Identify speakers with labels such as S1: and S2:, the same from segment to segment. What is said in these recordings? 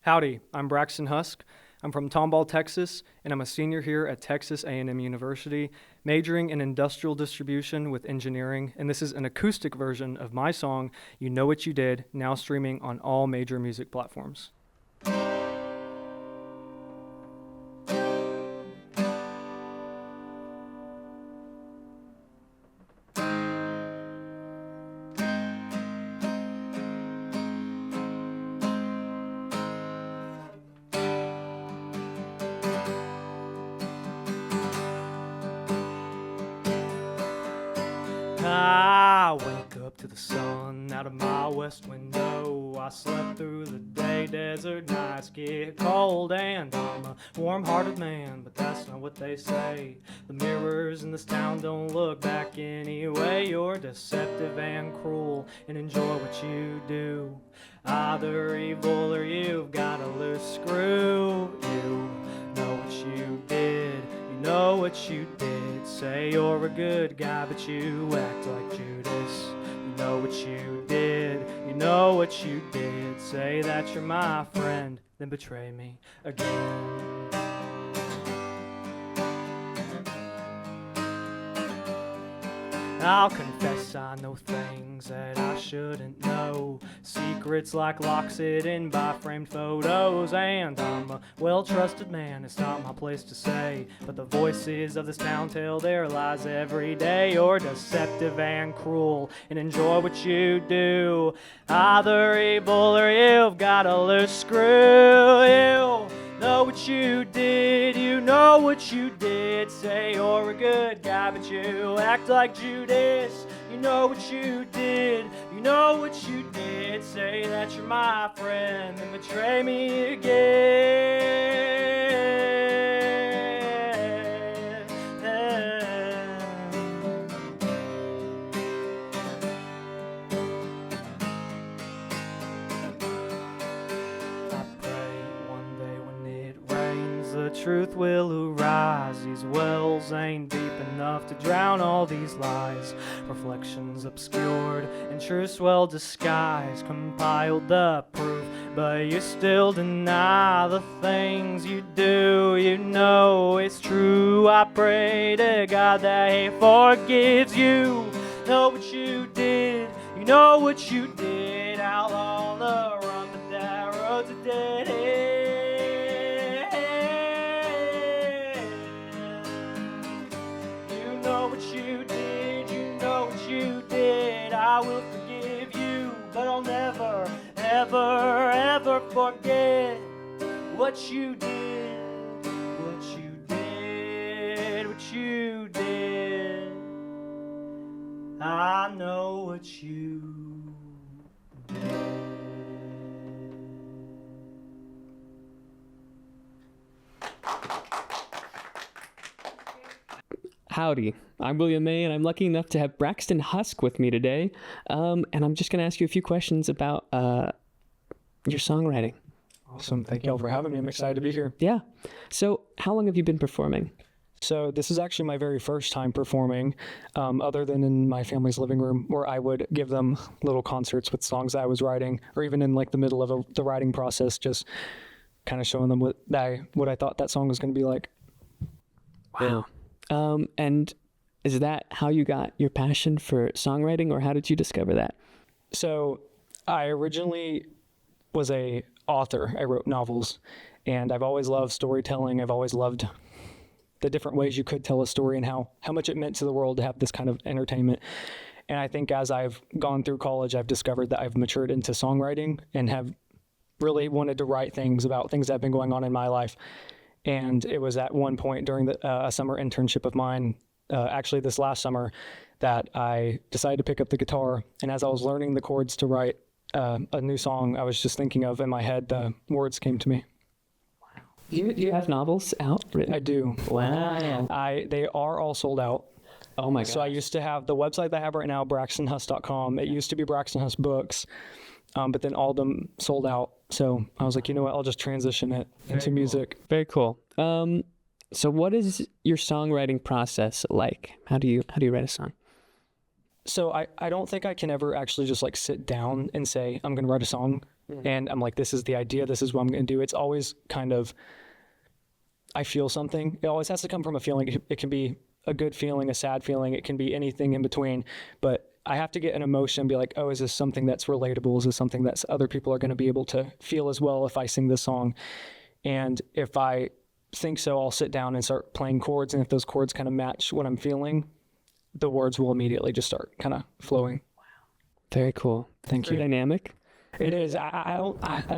S1: Howdy, I'm Braxton Husk. I'm from Tomball, Texas, and I'm a senior here at Texas A&M University, majoring in industrial distribution with engineering, and this is an acoustic version of my song, You Know What You Did, now streaming on all major music platforms. I wake up to the sun out of my west window. I slept through the day, desert nights get cold, and I'm a warm-hearted man, but that's not what they say. The mirrors in this town don't look back anyway. You're deceptive and cruel, and enjoy what you do. Either evil or you've got a loose screw. You know what you did, you know what you did. Say you're a good guy, but you act like Judas. You know what you did, you know what you did. Say that you're my friend, then betray me again. I'll confess I know things that I shouldn't know. Secrets like locks hidden by framed photos. And I'm a well-trusted man, it's not my place to say. But the voices of this town tell their lies every day. You're deceptive and cruel, and enjoy what you do. Either evil or you've got a loose screw. You know what you did, you know what you did. Say you're a good guy, but you act like Judas. You know what you did, you know what you did. Say that you're my friend, then betray me again. The truth will arise. These wells ain't deep enough to drown all these lies. Reflections obscured and truths well disguised. Compiled the proof, but you still deny the things you do. You know it's true. I pray to God that He forgives you. Know what you did, you know what you did. Out on the run, but that road's a dead end. I will forgive you, but I'll never, ever, ever forget what you did, what you did, what you did. I know what you did.
S2: Howdy, I'm William May, and I'm lucky enough to have Braxton Husk with me today. And I'm just going to ask you a few questions about your songwriting.
S1: Awesome. Thank y'all for having me. I'm excited to be here.
S2: Yeah. So how long have you been performing?
S1: So this is actually my very first time performing, other than in my family's living room, where I would give them little concerts with songs that I was writing, or even in like the middle of the writing process, just kind of showing them what I thought that song was going to be like.
S2: Wow. And is that how you got your passion for songwriting, or how did you discover that?
S1: So I originally was a author. I wrote novels, and I've always loved storytelling. I've always loved the different ways you could tell a story and how much it meant to the world to have this kind of entertainment. And I think as I've gone through college, I've discovered that I've matured into songwriting and have really wanted to write things about things that have been going on in my life. And it was at one point during a summer internship of mine, actually this last summer, that I decided to pick up the guitar. And as I was learning the chords to write a new song, I was just thinking of, in my head, the words came to me.
S2: Wow. Do you have novels out written?
S1: I do.
S2: Wow.
S1: They are all sold out.
S2: Oh my god.
S1: So I used to have the website that I have right now, braxtonhusk.com. It used to be Braxton Husk Books, but then all of them sold out. So I was like, you know what, I'll just transition it into music.
S2: Very cool. So what is your songwriting process like? How do you write a song?
S1: So I don't think I can ever actually just like sit down and say, I'm going to write a song. and I'm like, this is the idea, this is what I'm going to do. It's always kind of, I feel something. It always has to come from a feeling. It can be a good feeling, a sad feeling. It can be anything in between. But I have to get an emotion and be like, oh, is this something that's relatable? Is this something that other people are going to be able to feel as well if I sing this song? And if I think so, I'll sit down and start playing chords. And if those chords kind of match what I'm feeling, the words will immediately just start kind of flowing.
S2: Very cool.
S1: Thank you.
S2: Dynamic.
S1: It is. I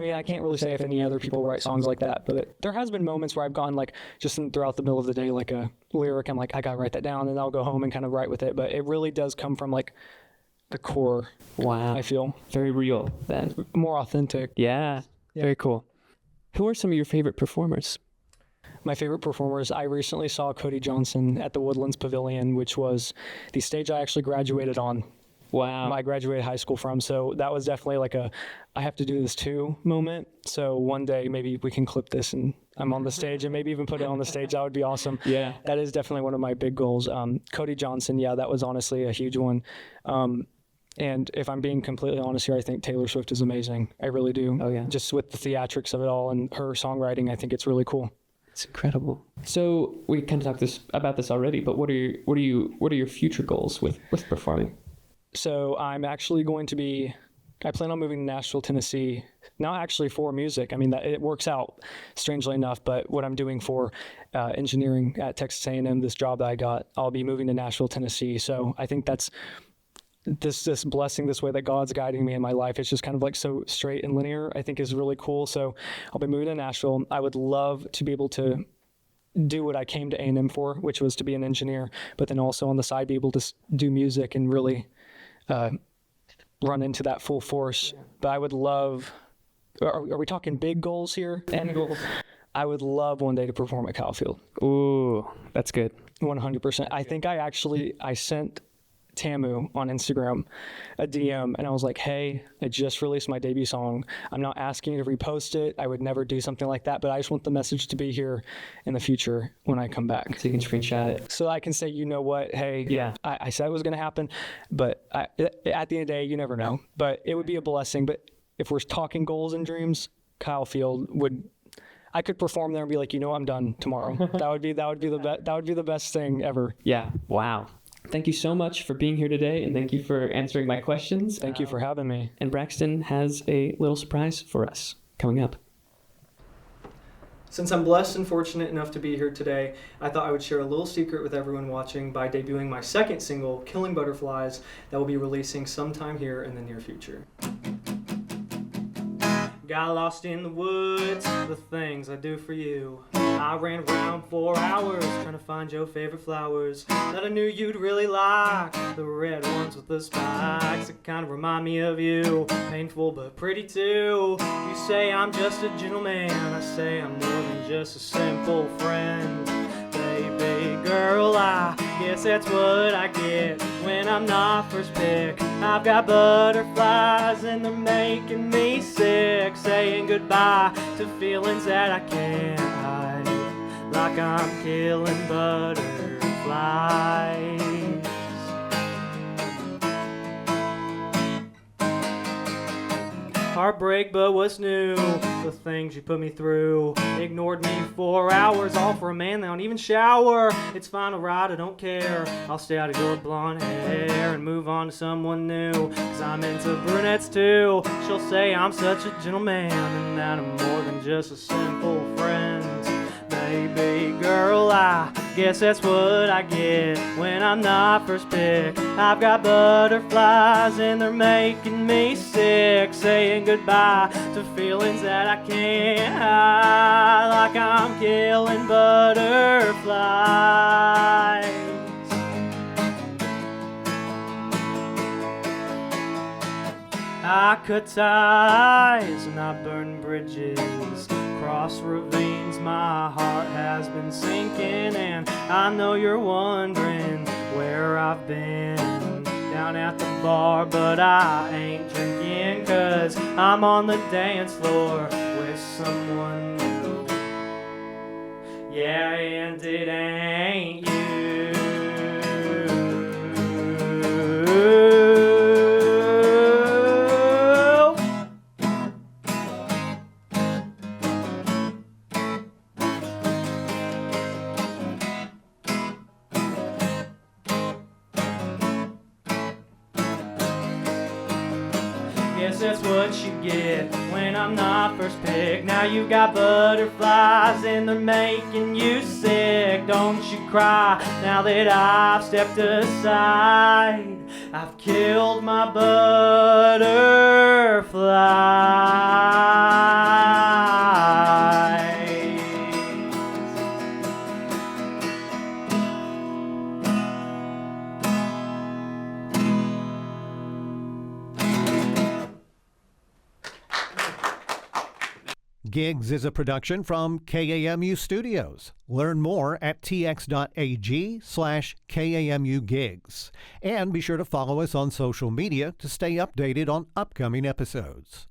S1: mean, I can't really say if any other people write songs like that, but there has been moments where I've gone like just throughout the middle of the day, like a lyric, I'm like, I gotta write that down, and I'll go home and kind of write with it. But it really does come from like the core.
S2: Wow.
S1: I feel
S2: Very real then.
S1: more authentic.
S2: Yeah. Very cool. Who are some of your favorite performers?
S1: My favorite performers, I recently saw Cody Johnson at the Woodlands Pavilion, which was the stage I actually graduated on.
S2: Wow.
S1: I graduated high school from. So that was definitely like a, I have to do this too moment. So one day maybe we can clip this and I'm on the stage and maybe even put it on the stage. That would be awesome.
S2: Yeah.
S1: That is definitely one of my big goals. Cody Johnson, yeah, that was honestly a huge one. And if I'm being completely honest here, I think Taylor Swift is amazing. I really do.
S2: Oh, yeah.
S1: Just with the theatrics of it all and her songwriting, I think it's really cool.
S2: It's incredible. So we kind of talked about this already, but what are your future goals with performing?
S1: So I'm actually going to be, I plan on moving to Nashville, Tennessee, not actually for music. I mean, that it works out strangely enough, but what I'm doing for engineering at Texas A&M, this job that I got, I'll be moving to Nashville, Tennessee. So I think that's this blessing, this way that God's guiding me in my life. It's just kind of like so straight and linear, I think is really cool. So I'll be moving to Nashville. I would love to be able to do what I came to A&M for, which was to be an engineer, but then also on the side be able to do music and really run into that full force. Yeah. But I would love, are we talking big goals here?
S2: End goals.
S1: I would love one day to perform at Cowfield.
S2: Ooh, that's good.
S1: 100%. I think I sent Tamu on Instagram a DM and I was like, hey, I just released my debut song. I'm not asking you to repost it. I would never do something like that, but I just want the message to be here in the future when I come back.
S2: So you can screenshot it.
S1: So I can say, you know what, hey,
S2: yeah,
S1: I said it was going to happen, but at the end of the day, you never know. But it would be a blessing. But if we're talking goals and dreams, Kyle Field I could perform there and be like, you know, I'm done tomorrow. that would be the best thing ever.
S2: Yeah. Wow. Thank you so much for being here today, and thank you for answering my questions.
S1: Thank you for having me.
S2: And Braxton has a little surprise for us coming up.
S1: Since I'm blessed and fortunate enough to be here today, I thought I would share a little secret with everyone watching by debuting my second single, Killing Butterflies, that will be releasing sometime here in the near future. Got lost in the woods, the things I do for you. I ran around for hours trying to find your favorite flowers that I knew you'd really like. The red ones with the spikes that kind of remind me of you. Painful but pretty too. You say I'm just a gentleman, I say I'm more than just a simple friend. Baby girl, I guess that's what I get when I'm not first pick. I've got butterflies and they're making me sick, saying goodbye to feelings that I can't hide, like I'm killing butterflies. Heartbreak, but what's new? The things you put me through. Ignored me for hours, all for a man that don't even shower. It's fine, alright, I don't care. I'll stay out of your blonde hair and move on to someone new. Cause I'm into brunettes too. She'll say I'm such a gentleman and that I'm more than just a simple friend. Baby girl, I guess that's what I get when I'm not first pick. I've got butterflies and they're making me sick, saying goodbye to feelings that I can't hide, like I'm killing butterflies. I cut ties and I burn bridges, cross ravines, my heart has been sinking, and I know you're wondering where I've been. Down at the bar, but I ain't drinking, cause I'm on the dance floor with someone new. Yeah, and it ain't you. Guess that's what you get when I'm not first pick. Now you got butterflies and they're making you sick. Don't you cry now that I've stepped aside. I've killed my butterflies.
S3: Gigs is a production from KAMU Studios. Learn more at tx.ag/KAMU Gigs. And be sure to follow us on social media to stay updated on upcoming episodes.